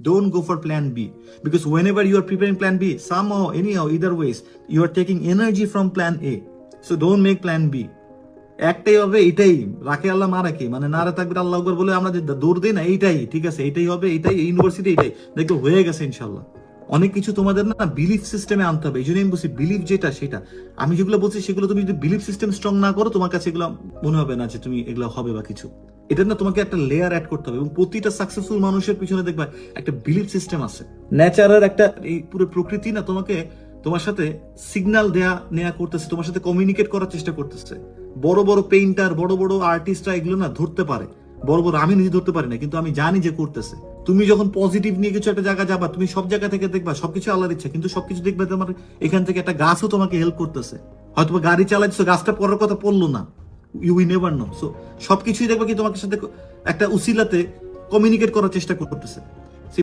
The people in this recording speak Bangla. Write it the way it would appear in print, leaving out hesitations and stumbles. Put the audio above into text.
Don't go for plan B, because whenever you are preparing plan B, somehow, anyhow, either ways, you are taking energy from plan A. So don't make plan B. একটাই হবে, এটাই রাখে আল্লাহ মা রাখে, মানে নারে তাকবির আল্লাহ আকবার বলে আমরা যে দৌড় দিই না, এইটাই ঠিক আছে, এইটাই হবে, এইটাই ইউনিভার্সিটি, এইটাই দেখো হয়ে গেছে ইনশাল্লাহ। অনেক কিছু তোমাদের না বিলিফ সিস্টেমে আনতে হবে। এই জন্য আমি বলছি বিলিফ যেটা সেটা, আমি যেগুলো বলছি সেগুলো তুমি যদি বিলিফ সিস্টেম স্ট্রং না করো, তোমার কাছে এগুলো মনে হবে না যে তুমি এগুলো হবে বা কিছু। এটা না তোমাকে একটা লেয়ার অ্যাড করতে হবে, এবং প্রতিটা সাকসেসফুল মানুষের পিছনে দেখবা একটা বিলিফ সিস্টেম আছে। ন্যাচারের একটা, এই পুরো প্রকৃতি না তোমাকে তোমার সাথে সিগন্যাল দেয়া নেয়া করতেছে, তোমার সাথে কমিউনিকেট করার চেষ্টা করতেছে। বড় বড় পেইন্টার, বড় বড় আর্টিস্টরা এগুলো না ধরতে পারে, বড় বড়, আমি নিজে ধরতে পারি না, কিন্তু আমি জানি যে করতেছে। তুমি যখন পজিটিভ নিয়ে কিছু একটা জায়গা যাবা, তুমি সব জায়গা থেকে দেখবা সবকিছু আল্লাহর ইচ্ছা, কিন্তু সবকিছু দেখবে তোমার এখান থেকে একটা গাছও তোমাকে হেল্প করতেছে। হয়তো গাড়ি চালাচ্ছো, গাছটা পরের কথা পড়লো না, you will never know. So সবকিছুই দেখবা কি তোমার সাথে একটা উসিলাতে কমিউনিকেট করার চেষ্টা করতেছে।